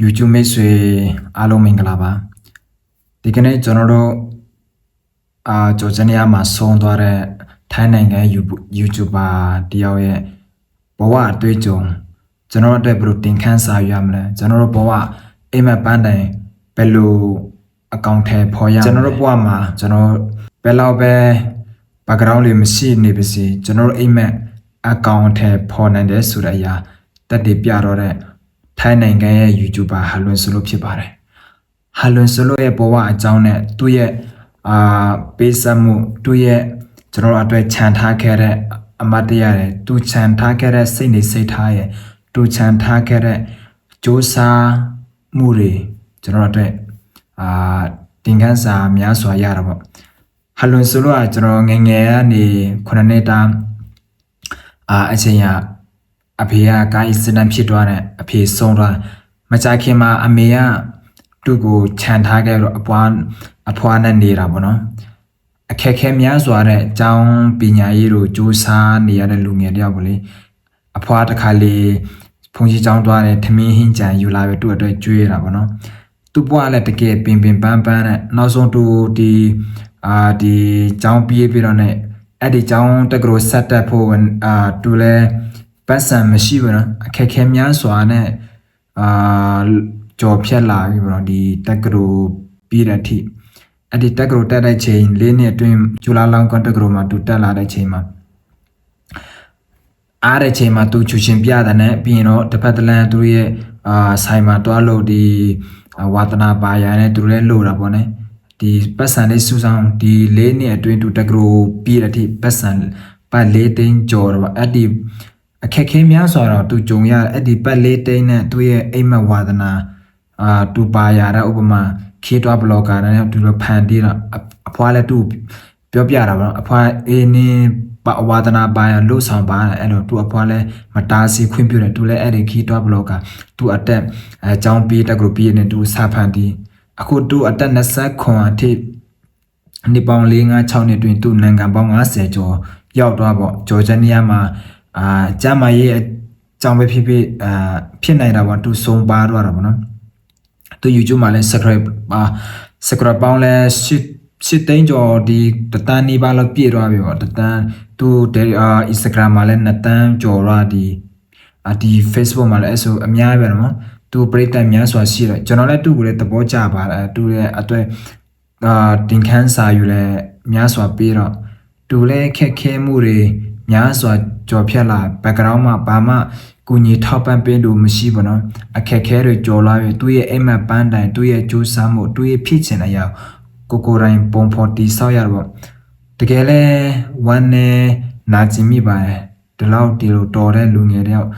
YouTube မိတ်ဆွေအားလုံးမင်္ဂလာပါဒီကနေ့ကျွန်တော်တို့ဂျော်ဂျီနီးယားမှာဆုံးသွားတဲ့ထိုင်းနိုင်ငံ YouTuber တယောက်ရဲ့ဘဝအတွေ့အကြုံကျွန်တော်တို့ဘယ်လိုတင်ခန်းစာရမလဲကျွန်တော်တို့ဘဝအိမ်မက်ပန်းတိုင်ဘယ်လိုအကောင့်ထဲပေါ်ရကျွန်တော်တို့ဘဝမှာကျွန်တော်ဘယ်လောက်ပဲ background လေးမရှိနေပါစေကျွန်တော်တို့အိမ်မက်အကောင့်ထဲပေါ်နိုင်တယ်ဆိုတဲ့အရာတက်တည်ပြတော့တဲ့ထိုင်းနိုင်ငံရဲ့ YouTuber ဟာလွန်ဆိုလို့ဖြစ်ပါတယ်ဟာလွန်ဆိုလို့ရဲ့ဘဝအကြောင်းနဲ့သူ့ရဲ့ပေးစမှုသူ့ရဲ့ကျွန်တော်တို့အတွက်ခြံထားခဲ့တဲ့အမတ်တရားတွေသူခြံထားခဲ့တဲ့စိတ်နေစိတ်ထားရဲ့သူခြံထားခဲ့တဲ့စူးစမ်းမှုတွေကျွန်တော်တို့အတွက်တင်ခန်းစာများစွာရတာပေါ့ဟာလွန်ဆိုလို့ကကျွန်တော်ငယ်ငယ်ကနေ9နှစ်တာအချိန်ရအဖေကကာယစနဖြစ်သွားတဲ့အဖေဆုံးသွားမကြခင်မှာအမေကသူ့ကိုခြံထားခဲ့တော့အဖွားနဲ့နေတာပေါ့နော်အခက်ခဲများစွာတဲ့အကြောင်းပညာရေးတို့စူးစမ်းနေရတဲ့လူငယ်တယောက်ပေါ့လေအဖွားတစ်ခါလေဖုန်ကြီးကျောင်းသွားတယ်ထမင်းဟင်းကြံယူလာပဲသူ့အတွက်ကျွေးရတာပေါ့နော်သူ့ဘွားလည်းတကယ်ပင်ပန်းနဲ့နောက်ဆုံးသူဒီကျောင်းပြီးတော့ ਨੇ အဲ့ဒီကျောင်းတက္ကသိုလ်ဆက်တက်ဖို့သူလည်းပတ်စံမရှိဘူးနော်အခက်ခဲများစွာနဲ့ကြော်ဖြတ်လာပြီပေါ့နော်ဒီတက္ကသိုလ်ပြီးတဲ့အထိအဲ့ဒီတက္ကသိုလ်တက်တဲ့ချိန်၄နှစ်အတွင်းကျူလာလောင်ကွန်တက္ကသိုလ်မှာသူတက်လာတဲ့ချိန်မှာအားတဲ့ချိန်မှာသူချူရှင်ပြတဲ့နဲ့ပြီးရင်တော့တစ်ဖက်တစ်လမ်းသူရဲ့ဆိုင်မှာတွားလို့ဒီဝါသနာပါရနဲ့သူလည်းလို့တာပေါ့နော်ဒီပတ်စံလေးစူးဆောင်ဒီ၄နှစ်အတွင်းသူတက္ကသိုလ်ပြီးတဲ့အထိပတ်စံပတ်၄သိန်းကျော်တော့အဲ့ဒီအခက်ခဲများစွာတော့သူကြုံရအဲ့ဒီပတ်လေးတိန်းနဲ့သူရဲ့အိမ်မက်ဝါဒနာသူပါရတဲ့ဥပမာခေတ်တွားဘလော့ဂါနဲ့သူဖန်တီးတော့အဖွားလည်းသူပြောပြတာပေါ့အဖွားအေးနေဝါဒနာပါရလို့ဆောင်ပါအဲ့တော့သူအဖွားလည်းမတားဆီးခွင့်ပြုတယ်သူလည်းအဲ့ဒီခေတ်တွားဘလော့ဂါသူအတက်အကြောင်းပြီးတက်ကပြီးနေသူစာဖန်တီးအခုသူအတက်20ခွန်အထိနေပေါင်း4 5 6နှစ်တွင်သူနိုင်ငံပေါင်း50ကျော်ရောက်သွားပေါ့ဂျော်ဂျီနီးယားမှာကျမရဲ့အကြောင်းပဲဖြစ်ဖြစ်နိုင်တာပေါ့သူဆုံးပါတော့တာပေါ့နော်သူ YouTube မှာလည်း subscribe ပေါင်းလဲ8သိန်းကျော်ဒီတတန်းနေပါလောက်ပြည့်သွားပြီပေါ့တတန်းသူInstagram မှာလည်း2တန်းကျော်တော့ဒီ Facebook မှာလည်းအဲ့ဆိုအများပဲနော်သူပရိသတ်များစွာရှိတယ်ကျွန်တော်လည်းသူ့ကိုလည်းသဘောကျပါတယ်သူရဲ့အတွက်တင်ခန်းစာယူလဲများစွာပေးတော့သူလည်းခက်ခဲမှုတွေများစွာကြော်ဖြတ်လာ background မှာဘာမှကူညီထောက်ပံ့ပေးလို့မရှိဘူးနော်အခက်ခဲတွေကြော်လာပြီသူရဲ့အိမ်မက်ပန်းတိုင်သူရဲ့ကြိုးစားမှုသူရဲ့ဖြစ်ချင်တဲ့အရာကိုယ်တိုင်ပုံဖော်တီဆောက်ရတော့တကယ်လဲဝမ်းနဲ့နာကျင်မိပါတယ်ဒီလောက်ဒီလိုတော်တဲ့လူငယ်တယောက်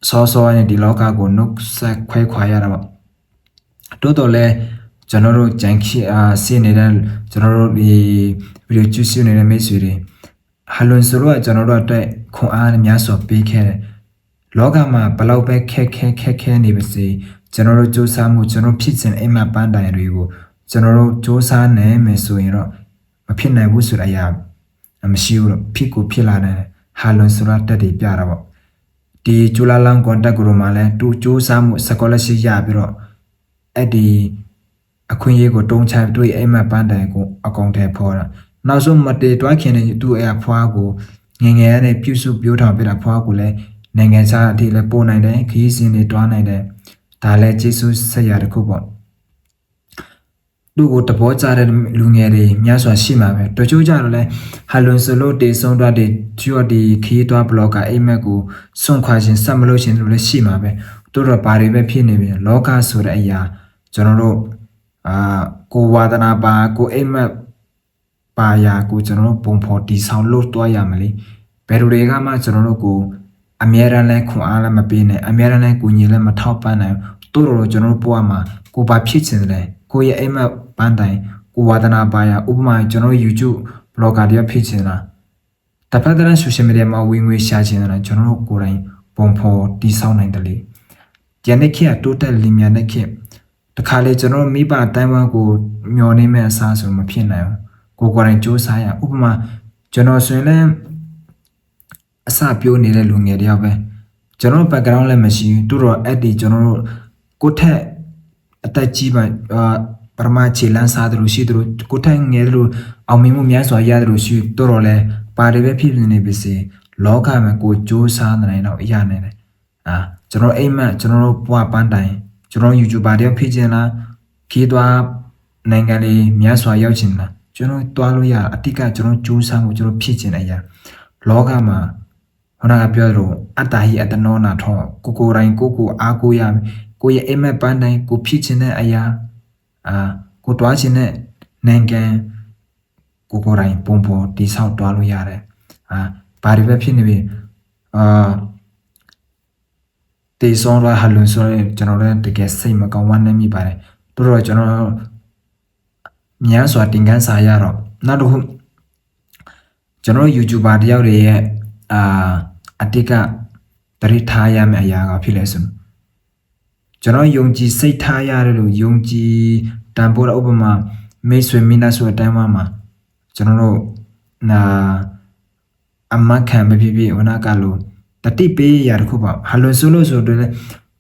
စောနဲ့ဒီလောကကိုနှုတ်ဆက်ခွဲခွာရတာပေါ့တိုးတော်လဲကျွန်တော်တို့ဂျန်ခီစီနေတဲ့ကျွန်တော်တို့ဒီဗီဒီယိုကြည့်ရှုနေတဲ့မိတ်ဆွေတွေဟာလွန်ဆိုတော့ကျွန်တော်တို့အတွက်ခွန်အားများစွာပေးခဲ့တယ်လောကမှာဘလောက်ပဲခက်ခဲနေပါစေကျွန်တော်တို့စူးစမ်းမှုကျွန်တော်ဖြစ်စဉ်အိမ်မက်ပန်းတိုင်တွေကိုကျွန်တော်တို့စူးစမ်းနေမယ်ဆိုရင်တော့မဖြစ်နိုင်ဘူးဆိုတဲ့အရာမရှိဘူးတော့ဖြစ်လာတယ်ဟာလွန်ဆိုတော့တက်တည်ပြတာပေါ့ဒီကျူလာလောင်ကွန်တက်ဂရိုမှာလဲသူစူးစမ်းမှု scholarship ရပြီးတော့အဲ့ဒီအခွင့်အရေးကိုတုံးချတွေ့အိမ်မက်ပန်းတိုင်ကိုအကောင့်ထဲပေါ်တာနောက်ဆုံးမတေတွားခင်နေသူ့အဖွားကိုငငယ်ရတဲ့ပြုစုပြောထောင်ပြတာဖွားကိုလည်းနိုင်ငံခြားအထိလည်းပို့နိုင်တယ်ခီးစင်းတွေတွားနိုင်တယ်ဒါလည်းကျေးဇူးဆက်ရတခုပေါ့သူ့ကိုတဘောကြတဲ့လူငယ်တွေများစွာရှိမှာပဲတချို့ကြတော့လဲဟာလွန်စလို့တေဆုံးတော့တဲ့ဂျူဒီခီးတွားဘလော့ကအိမ်မက်ကိုစွန့်ခွာခြင်းဆက်မလို့ခြင်းတို့လည်းရှိမှာပဲတို့တော့ဘာတွေပဲဖြစ်နေပြီလောကဆိုတဲ့အရာကျွန်တော်တို့ကိုဝါဒနာပါကိုအိမ်မက်ပါရာကိုကျွန်တော်တို့ပုံဖော်တီဆောင်လို့တွားရမလဲဘယ်လိုတွေကမှကျွန်တော်တို့ကိုအမြဲတမ်းလဲခွန်အားလည်းမပေးနဲ့အမြဲတမ်းလဲကိုညီလည်းမထောက်ပံ့နိုင်တို့တော့ကျွန်တော်တို့ဘဝမှာကိုပါဖြစ်ချင်တယ်ကိုရဲ့အိမ်မက်ပန်းတိုင်ကိုဝါဒနာပါရာဥပမာကျွန်တော် YouTube blogger တွေဖြစ်ချင်တာတစ်ဖက်တစ်လမ်း social media မှာဝင်ငွေရှာချင်တာကျွန်တော်တို့ကိုယ်တိုင်ပုံဖော်တီဆောင်နိုင်တယ်လေကျန်တဲ့ခေတ်တိုးတက်လင်းမြန်တဲ့ခေတ်တခါလေကျွန်တော်မိဘအတိုင်းဝမ်ကိုမျောနေမဲ့အစားဆိုမဖြစ်နိုင်ဘူးကိုယ်တိုင်စူးစမ်းရဥပမာကျွန်တော်ဆိုရင်လည်းအစပြောနေတဲ့လူငယ်တယောက်ပဲ ကျွန်တော် background လည်းမရှိဘူးတူတော့အဲ့ဒီကျွန်တော်တို့ကိုထက်အသက်ကြီးပါပရမခြေလန်းစားတယ်လို့ရှိတယ်လို့ကိုထက်ငယ်တယ်လို့အောင်မြင်မှုများစွာရတယ်လို့ရှိတူတော့လဲပါတယ်ပဲဖြစ်နေပြီစီလောကမှာကိုစူးစားနေတော့ရနေတယ်ကျွန်တော်အိမ်မက်ကျွန်တော်တို့ဘွားပန်းတိုင်ကျွန်တော် YouTuber တယောက်ဖြစ်ချင်လားခီးသွားနိုင်ငံလေးများစွာရောက်ချင်လားကျွန်တော်တွားလို့ရအတိတ်ကကျွန်တော်စူးစမ်းမှုကျွန်တော်ဖြစ်ချင်တဲ့အရာလောကမှာဟိုနာကပြောလို့အတ္တဟိအတ္တနောနာထောကိုတိုင်းကိုအားကိုရကိုရဲ့အိမ်မက်ပန်းတိုင်ကိုဖြစ်ချင်တဲ့အရာကိုတွားချင်တဲ့နိုင်ငံကိုတိုင်းပုံပေါ်တိဆောက်တွားလို့ရတယ်ဘာတွေပဲဖြစ်နေပြီတေဆုံးရဟလွန်ဆိုရင်ကျွန်တော်လည်းတကယ်စိတ်မကောင်းဝမ်းနည်းမိပါတယ်တို့တော့ကျွန်တော်များစွာတင်ကန်းစာရတော့နောက်တစ်ခုကျွန်တော် YouTuber တယောက်တွေရဲ့အတိတ်ကတရိထားရမယ့်အရာကဖြစ်လဲဆိုကျွန်တော်ယုံကြည်စိတ်ထားရတယ်လို့ယုံကြည်တန်ဖိုးတဲ့ဥပမာမိတ်ဆွေမိသားစုအတိုင်းမှာကျွန်တော်တို့အမခံမဖြစ်ဖြစ်ဝနာကလို့တတိပေးရတခုပါဟလွန်ဆိုလို့ဆိုတော့ဥ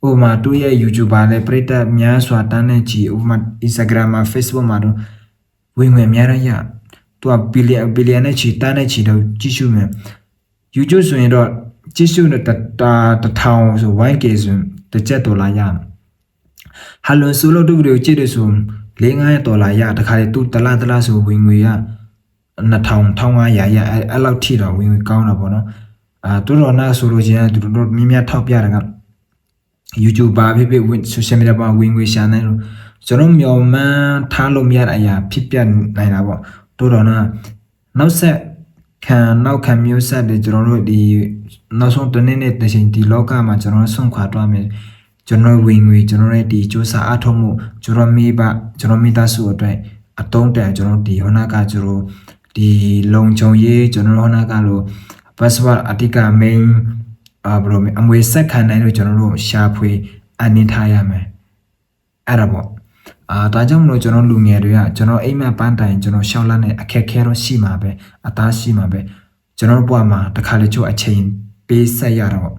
ပမာသူ့ရဲ့ YouTuber လည်းပရိသတ်များစွာတန်းနေချီဥပမာ Instagram မှာ Facebook မှာတော့ဝင်ငွေများရသူကဘီလီယံနဲ့ချီတန်းနေချီတော့ကြည့်ရှုမယ် YouTube ဆိုရင်တော့ကြည့်ရှုတဲ့1000ဆို 1k ဆိုတစ်ကျပ်ဒေါ်လာရဟလွန်ဆိုလို့သူ့ဗီဒီယိုကြည့်တယ်ဆို$500ရတခါလေသူတလားဆိုဝင်ငွေရ1500ရအဲ့လောက်ထိတော့ဝင်ငွေကောင်းတာပေါ့နော်သူတို့နာဆိုလို့ချင်းသူတို့မြင်းမြထောက်ပြတာက YouTuber ဖြစ်ဖြစ် social media မှာဝင်ငွေရှာနေလို့ကျွန်တော်မျောမှန်းထားလို့မရတဲ့အရာဖြစ်ပြနိုင်တာပေါ့တို့တော့နောက်ဆက်နောက်ခံမျိုးဆက်တွေကျွန်တော်တို့ဒီနောက်ဆုံးတနေ့နဲ့တစ်ချိန်ဒီလောကမှာကျွန်တော်ဆုံးခွာသွားမယ်ကျွန်တော်ဝင်ငွေကျွန်တော်ရဲ့ဒီစူးစမ်းအထောက်မှုကျွန်တော်မိသားစုအတွက်အတုံးတန်ကျွန်တော်ဒီဟောနာကကျွန်တော်ဒီလုံခြုံရေးကျွန်တော်ဟောနာကလို့ password အတိတ်က main ဘယ်လိုအမွေဆက်ခံနိုင်လို့ကျွန်တော်တို့ရှာဖွေအနေထားရမယ်အဲ့ဒါပေါ့ဒါကြောင့်မလို့ကျွန်တော်လူငယ်တွေကကျွန်တော်အိမ်မက်ပန်းတိုင်ကျွန်တော်ရှောက်လန်းတဲ့အခက်ခဲတော့ရှိမှာပဲအသားရှိမှာပဲကျွန်တော်ဘွားမှာတခါလေချို့အချိန်ပေးဆက်ရတော့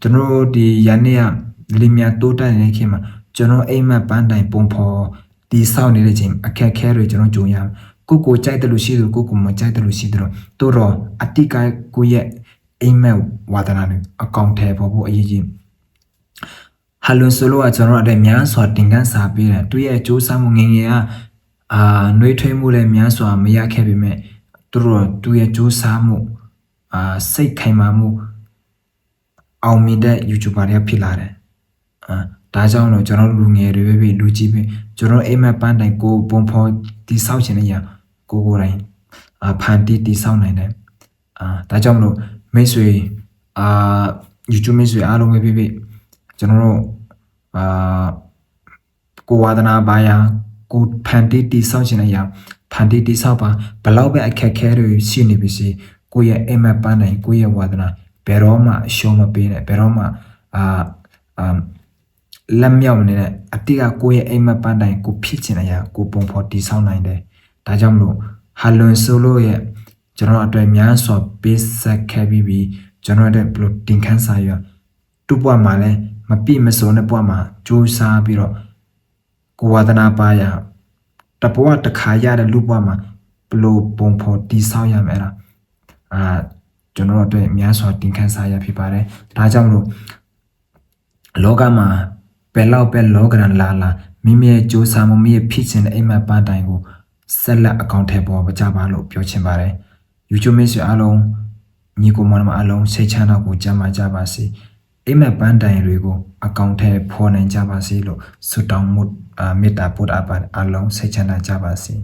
ကျွန်တော်ဒီရန်နေ့ကလင်းမြတိုးတက်နေတဲ့ခေတ်မှာကျွန်တော်အိမ်မက်ပန်းတိုင်ပုံဖော်ဒီဆောက်နေတဲ့ချိန်အခက်ခဲတွေကျွန်တော်ကြုံရကိုကြိုက်တယ်လို့ရှိတယ်ကိုမကြိုက်တယ်လို့ရှိတယ်တော့အတိတ်ကကိုရဲ့အိမ်မက်ဝါဒနာတွေအကောင့်ထဲပေါ်ဖို့အရေးကြီးဟလွန်ဆိုလို့ကျွန်တော်အဲ့များစွာတင်ကန်းစာပေးတယ်သူရဲ့စူးစမ်းမှုငယ်ကနှွေးထွေးမှုလည်းများစွာမရခဲ့ပေမဲ့သူရဲ့စူးစမ်းမှုစိတ်ခိုင်မာမှုအောင်မြင်တဲ့ YouTuber တွေဖြစ်လာတယ်ဒါကြောင့်တော့ကျွန်တော်လူငယ်တွေပဲလူကြီးပဲကျွန်တော်အိမ်မက်ပန်းတိုင်ကိုပုံဖော်တိဆောက်ခြင်းနဲ့ရကိုတိုင်းဖန်တီးတိဆောက်နိုင်တယ်ဒါကြောင့်မလို့မိတ်ဆွေYouTube မိတ်ဆွေအားလုံးပဲဖြစ်ကျွန်တော်တို့ကိုဝါဒနာပါရကိုဖန်တီးတိဆောက်ခြင်းနဲ့ရဖန်တီးတိဆောက်ပါဘလောက်ပဲအခက်ခဲတွေရှိနေပြီစီကိုရဲ့အိမ်မက်ပန်းတိုင်ကိုရဲ့ဝါဒနာဘယ်တော့မှရှုံးမပေးနဲ့ဘယ်တော့မှလက်မြောက်နေတဲ့အတိကကိုရဲ့အိမ်မက်ပန်းတိုင်ကိုဖြစ်ချင်တဲ့အရာကိုပုံဖော်တည်ဆောက်နိုင်တယ်ဒါကြောင့်မလို့ဟလွန်ဆိုလို့ရဲ့ကျွန်တော်အတွက်များစွာပေးဆက်ခဲ့ပြီးကျွန်တော်တဲ့ဘလို့တင်ခန်းစာရတူပွားမှာလဲမပြည့်မစုံတဲ့ပွားမှာစူးစားပြီးတော့ကိုဝါဒနာပါရတပွားတခါရတဲ့လူပွားမှာဘလို့ပုံဖော်တည်ဆောက်ရမယ်လားကျွန်တော်တို့များစွာတင်ခန်းစာရဖြစ်ပါတယ်ဒါကြောင့်မလို့လောကမှာဘယ်လောက်ပဲလောကရန်လာမိမိရဲ့စူးစမ်းမှုမိရဲ့ဖြစ်ခြင်းတဲ့အိမ်မက်ပန်းတိုင်ကိုဆက်လက်အကောင့်ထဲပေါ်ကြပါလို့ပြောချင်ပါတယ် YouTube မိတ်ဆွေအားလုံးညီကိုမောင်နှမအားလုံးစိတ်ချမ်းသာကိုကြမ်းပါကြပါစေအိမ်မက်ပန်းတိုင်တွေကိုအကောင့်ထဲဖော်နိုင်ကြပါစေလို့ဆုတောင်းမေတ္တာပို့အပ်ပါအားလုံးစိတ်ချမ်းသာကြပါစေ